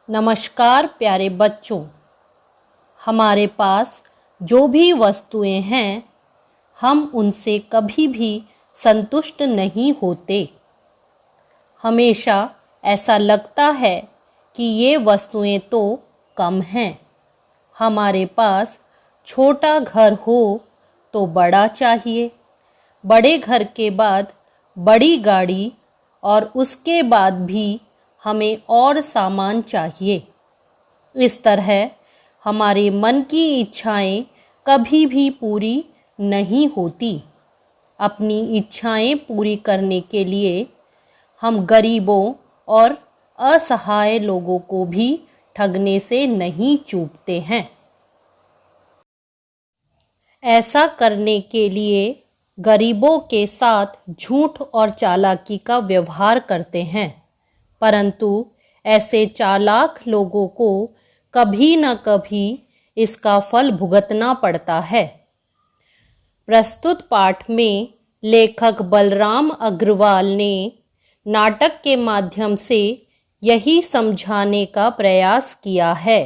नमस्कार प्यारे बच्चों। हमारे पास जो भी वस्तुएं हैं हम उनसे कभी भी संतुष्ट नहीं होते। हमेशा ऐसा लगता है कि ये वस्तुएं तो कम हैं। हमारे पास छोटा घर हो तो बड़ा चाहिए, बड़े घर के बाद बड़ी गाड़ी और उसके बाद भी हमें और सामान चाहिए। इस तरह हमारे मन की इच्छाएं कभी भी पूरी नहीं होती। अपनी इच्छाएं पूरी करने के लिए हम गरीबों और असहाय लोगों को भी ठगने से नहीं चूकते हैं। ऐसा करने के लिए गरीबों के साथ झूठ और चालाकी का व्यवहार करते हैं, परंतु ऐसे चालाक लोगों को कभी न कभी इसका फल भुगतना पड़ता है। प्रस्तुत पाठ में लेखक बलराम अग्रवाल ने नाटक के माध्यम से यही समझाने का प्रयास किया है।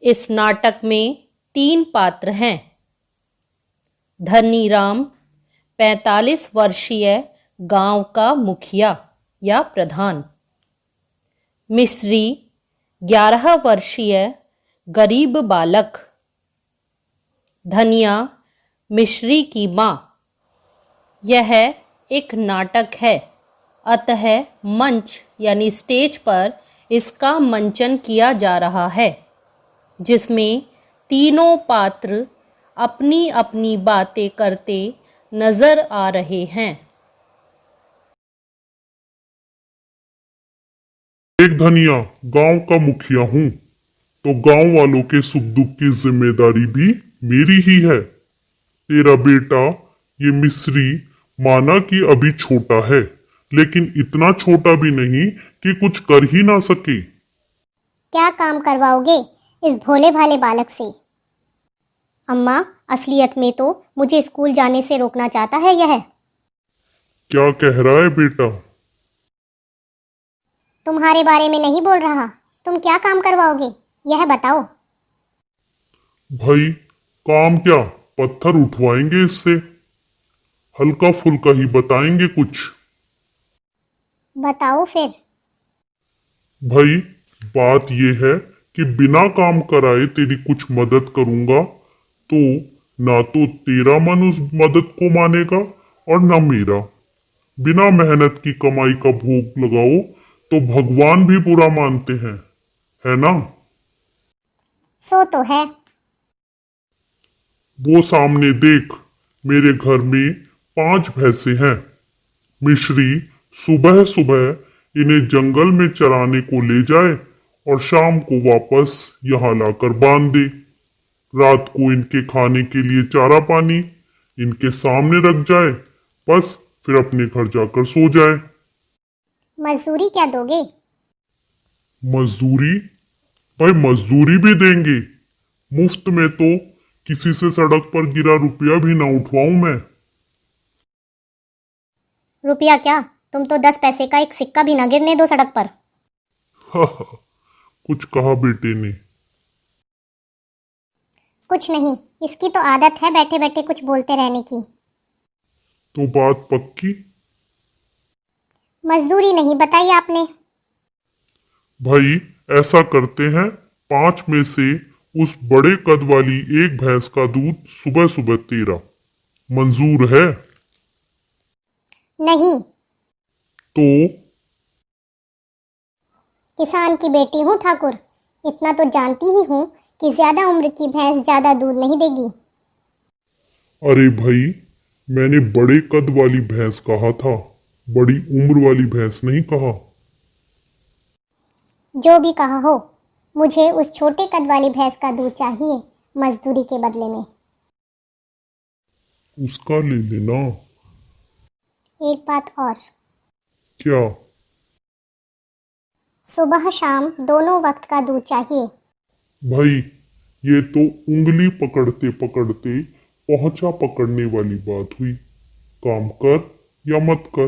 इस नाटक में 3 पात्र हैं। धनीराम 45 वर्षीय गांव का मुखिया या प्रधान, मिश्री 11 वर्षीय गरीब बालक, धनिया मिश्री की माँ। यह एक नाटक है, अतः मंच यानी स्टेज पर इसका मंचन किया जा रहा है, जिसमें तीनों पात्र अपनी अपनी बातें करते नजर आ रहे हैं। एक धनिया गांव का मुखिया हूँ, तो गांव वालों के सुख दुख की जिम्मेदारी भी मेरी ही है। तेरा बेटा ये मिस्री माना कि अभी छोटा है, लेकिन इतना छोटा भी नहीं कि कुछ कर ही ना सके। क्या काम करवाओगे इस भोले भाले बालक से? अम्मा, असलियत में तो मुझे स्कूल जाने से रोकना चाहता है यह। क्या कह रहा है बेटा? तुम्हारे बारे में नहीं बोल रहा। तुम क्या काम करवाओगे यह बताओ। भाई काम क्या, पत्थर उठवाएंगे इससे, हल्का फुल्का ही बताएंगे कुछ। बताओ फिर। भाई बात यह है कि बिना काम कराए तेरी कुछ मदद करूंगा तो ना तो तेरा मन उस मदद को मानेगा और ना मेरा। बिना मेहनत की कमाई का भोग लगाओ तो भगवान भी बुरा मानते हैं, है ना? सो तो है। वो सामने देख, मेरे घर में 5 भैंसे हैं। मिश्री सुबह सुबह इन्हें जंगल में चराने को ले जाए और शाम को वापस यहाँ लाकर बांध दे। रात को इनके खाने के लिए चारा पानी इनके सामने रख जाए, बस फिर अपने घर जाकर सो जाए। मजदूरी क्या दोगे? मजदूरी? भाई मजदूरी भी देंगे, मुफ्त में तो किसी से सड़क पर गिरा रुपया भी ना उठवाऊं मैं। रुपया क्या, तुम तो 10 पैसे का एक सिक्का भी ना गिरने दो सड़क पर। कुछ कहा बेटे ने? कुछ नहीं, इसकी तो आदत है बैठे बैठे कुछ बोलते रहने की। तो बात पक्की? मजदूरी नहीं बताई आपने। भाई ऐसा करते हैं, 5 में से उस बड़े कद वाली एक भैंस का दूध सुबह सुबह तेरा, मंजूर है? नहीं। तो किसान की बेटी हूँ ठाकुर, इतना तो जानती ही हूँ कि ज्यादा उम्र की भैंस ज्यादा दूध नहीं देगी। अरे भाई, मैंने बड़े कद वाली भैंस कहा था, बड़ी उम्र वाली भैंस नहीं कहा। जो भी कहा हो, मुझे उस छोटे कद वाली भैंस का दूध चाहिए मजदूरी के बदले में। उसका ले लेना। एक बात और। क्या? सुबह शाम दोनों वक्त का दूध चाहिए। भाई ये तो उंगली पकड़ते पकड़ते पहुंचा पकड़ने वाली बात हुई। काम कर या मत कर,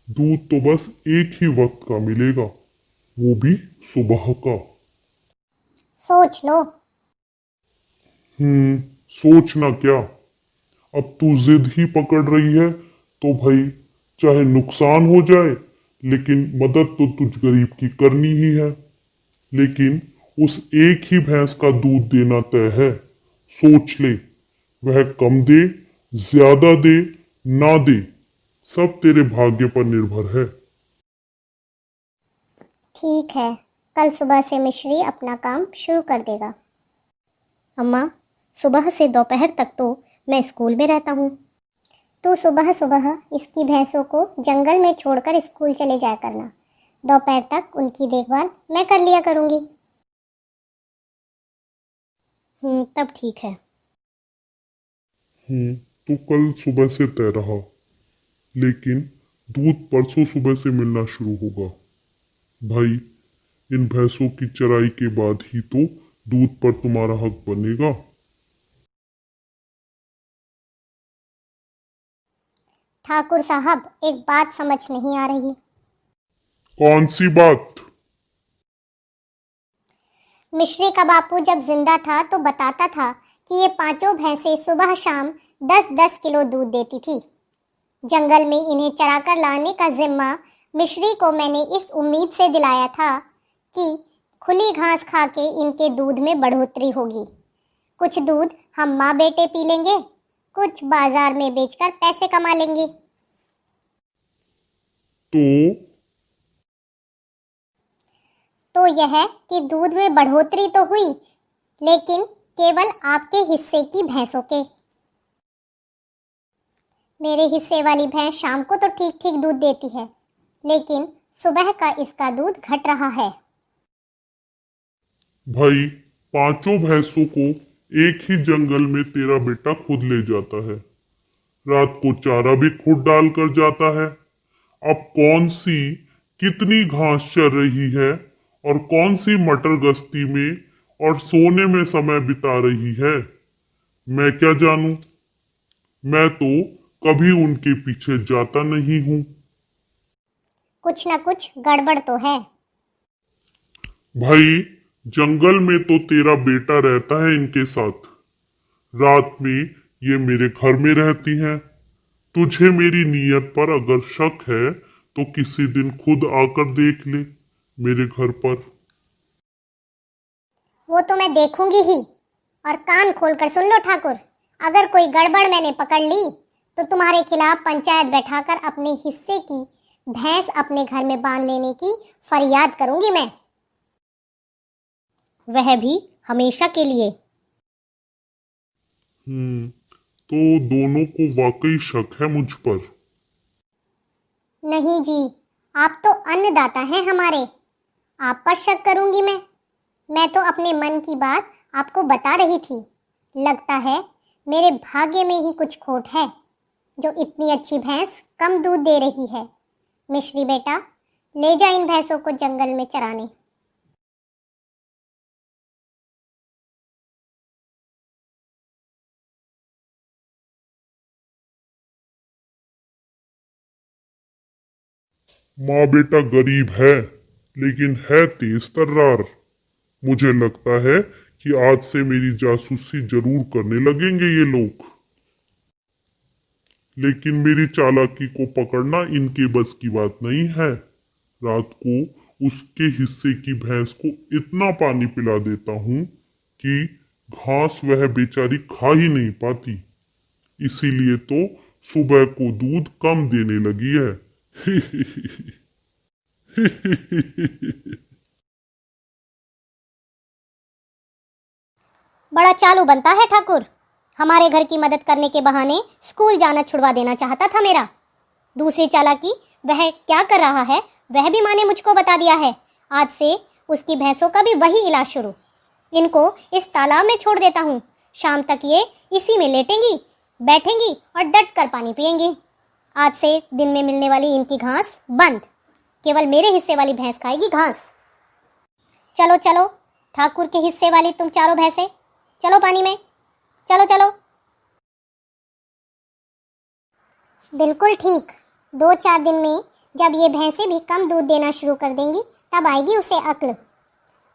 दूध तो बस एक ही वक्त का मिलेगा, वो भी सुबह का। सोच लो। सोचना क्या, अब तू जिद ही पकड़ रही है तो भाई चाहे नुकसान हो जाए लेकिन मदद तो तुझ गरीब की करनी ही है। लेकिन उस एक ही भैंस का दूध देना तय है। सोच ले, वह कम दे, ज्यादा दे, ना दे, सब तेरे भाग्य पर निर्भर है। ठीक है, कल सुबह से मिश्री अपना काम शुरू कर देगा। अम्मा, सुबह से दोपहर तक तो मैं स्कूल में रहता हूँ। तो सुबह सुबह इसकी भैंसों को जंगल में छोड़कर स्कूल चले जाया करना। दोपहर तक उनकी देखभाल मैं कर लिया करूँगी। तब ठीक है। तो कल सुबह से तय रहा, लेकिन दूध परसों सुबह से मिलना शुरू होगा। भाई, इन भैंसों की चराई के बाद ही तो दूध पर तुम्हारा हक बनेगा। ठाकुर साहब, एक बात समझ नहीं आ रही। कौन सी बात? मिश्री का बापू जब जिंदा था तो बताता था कि ये पांचों भैंसें सुबह शाम 10-10 किलो दूध देती थी। जंगल में इन्हें चराकर लाने का जिम्मा मिश्री को मैंने इस उम्मीद से दिलाया था कि खुली घास खा के इनके दूध में बढ़ोतरी होगी। कुछ दूध हम माँ बेटे पी लेंगे, कुछ बाजार में बेचकर पैसे कमा लेंगे। तो यह कि दूध में बढ़ोतरी तो हुई, लेकिन केवल आपके हिस्से की भैंसों के। मेरे हिस्से वाली भैंस शाम को तो ठीक ठीक दूध देती है, लेकिन सुबह का इसका दूध घट रहा है। भाई, पांचों भैंसों को एक ही जंगल में तेरा बेटा खुद ले जाता है। रात को चारा भी खुद डाल कर जाता है। अब कौन सी कितनी घास चर रही है और कौन सी मटर गश्ती में और सोने में समय बिता रही है, मैं क्या जानूं। मैं तो कभी उनके पीछे जाता नहीं हूं। कुछ न कुछ गड़बड़ तो है। भाई, जंगल में तो तेरा बेटा रहता है इनके साथ। रात में ये मेरे घर में रहती हैं। तुझे मेरी नीयत पर अगर शक है तो किसी दिन खुद आकर देख ले मेरे घर पर। वो तो मैं देखूंगी ही। और कान खोलकर सुन लो ठाकुर, अगर कोई गड़बड़ मैंने पकड़ ली तो तुम्हारे खिलाफ पंचायत बैठाकर अपने हिस्से की भैंस अपने घर में बांध लेने की फरियाद करूंगी मैं। वह भी हमेशा के लिए। तो दोनों को वाकई शक है मुझ पर। नहीं जी, आप तो अन्नदाता हैं हमारे, आप पर शक करूंगी मैं तो अपने मन की बात आपको बता रही थी। लगता है मेरे भाग्य में ही कुछ खोट है, जो इतनी अच्छी भैंस कम दूध दे रही है। मिश्री बेटा, ले जा इन भैंसों को जंगल में चराने। माँ बेटा गरीब है, लेकिन है तेज तर्रार। मुझे लगता है कि आज से मेरी जासूसी जरूर करने लगेंगे ये लोग। लेकिन मेरी चालाकी को पकड़ना इनके बस की बात नहीं है। रात को उसके हिस्से की भैंस को इतना पानी पिला देता हूं कि घास वह बेचारी खा ही नहीं पाती। इसीलिए तो सुबह को दूध कम देने लगी है। बड़ा चालू बनता है ठाकुर। हमारे घर की मदद करने के बहाने स्कूल जाना छुड़वा देना चाहता था मेरा। दूसरी चालाकी, वह क्या कर रहा है वह भी माँ ने मुझको बता दिया है। आज से उसकी भैंसों का भी वही इलाज शुरू। इनको इस तालाब में छोड़ देता हूँ। शाम तक ये इसी में लेटेंगी, बैठेंगी और डट कर पानी पिएंगी। आज से दिन में मिलने वाली इनकी घास बंद। केवल मेरे हिस्से वाली भैंस खाएगी घास। चलो चलो ठाकुर के हिस्से वाली तुम चारों भैंसें, चलो पानी में, चलो चलो। बिल्कुल ठीक, 2-4 दिन में जब ये भैंसें भी कम दूध देना शुरू कर देंगी तब आएगी उसे अक्ल।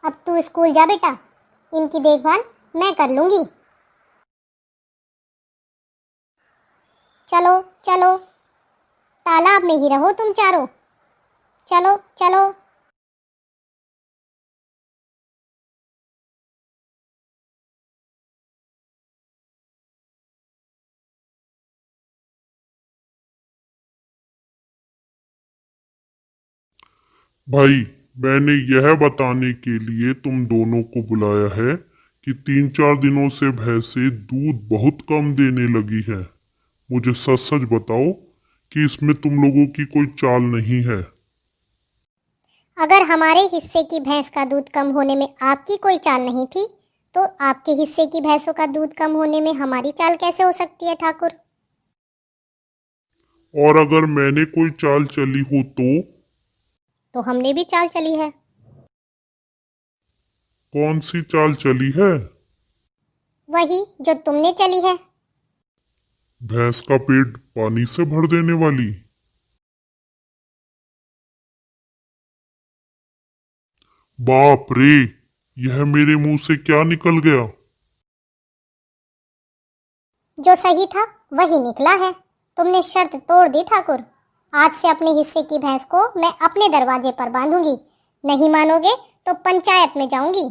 अब तू स्कूल जा बेटा, इनकी देखभाल मैं कर लूंगी। चलो चलो, तालाब में ही रहो तुम चारों, चलो चलो। भाई, मैंने यह बताने के लिए तुम दोनों को बुलाया है कि 3-4 दिनों से भैंसें दूध बहुत कम देने लगी हैं। मुझे सच सच बताओ कि इसमें तुम लोगों की कोई चाल नहीं है। अगर हमारे हिस्से की भैंस का दूध कम होने में आपकी कोई चाल नहीं थी, तो आपके हिस्से की भैंसों का दूध कम होने में हमारी चाल कैसे हो सकती है ठाकुर? और अगर मैंने कोई चाल चली हो तो हमने भी चाल चली है। कौन सी चाल चली है? वही जो तुमने चली है। भैंस का पेट पानी से भर देने वाली? बाप रे, यह मेरे मुंह से क्या निकल गया? जो सही था वही निकला है। तुमने शर्त तोड़ दी ठाकुर। आज से अपने हिस्से की भैंस को मैं अपने दरवाजे पर बांधूंगी। नहीं मानोगे तो पंचायत में जाऊंगी।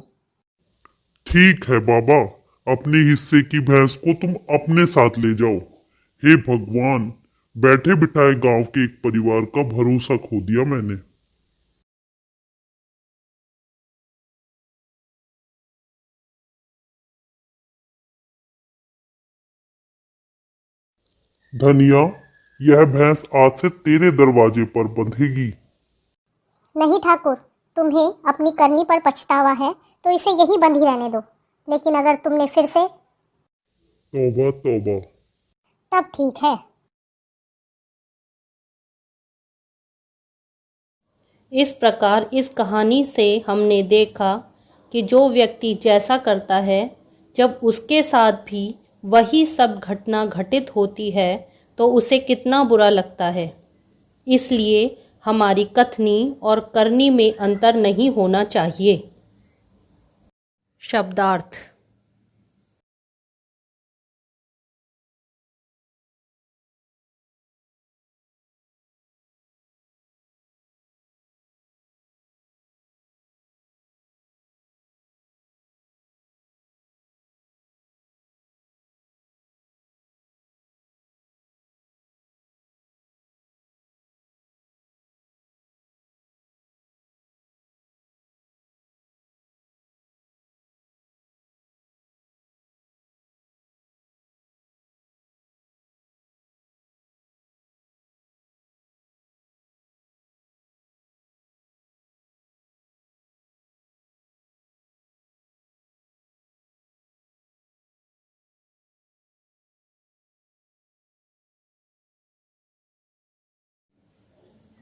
ठीक है बाबा, अपने हिस्से की भैंस को तुम अपने साथ ले जाओ। हे भगवान, बैठे बिठाए गांव के एक परिवार का भरोसा खो दिया मैंने। धनिया, यह भैंस आज से तेरे दरवाजे पर बंधेगी। नहीं ठाकुर, तुम्हें अपनी करनी पर पछतावा है तो इसे यहीं बंधी रहने दो। लेकिन अगर तुमने फिर से, तौबा तौबा। तब ठीक है। इस प्रकार इस कहानी से हमने देखा कि जो व्यक्ति जैसा करता है, जब उसके साथ भी वही सब घटना घटित होती है तो उसे कितना बुरा लगता है। इसलिए हमारी कथनी और करनी में अंतर नहीं होना चाहिए। शब्दार्थ।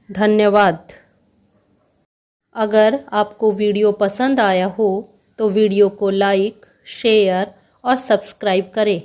धन्यवाद। अगर आपको वीडियो पसंद आया हो तो वीडियो को लाइक, शेयर और सब्सक्राइब करें।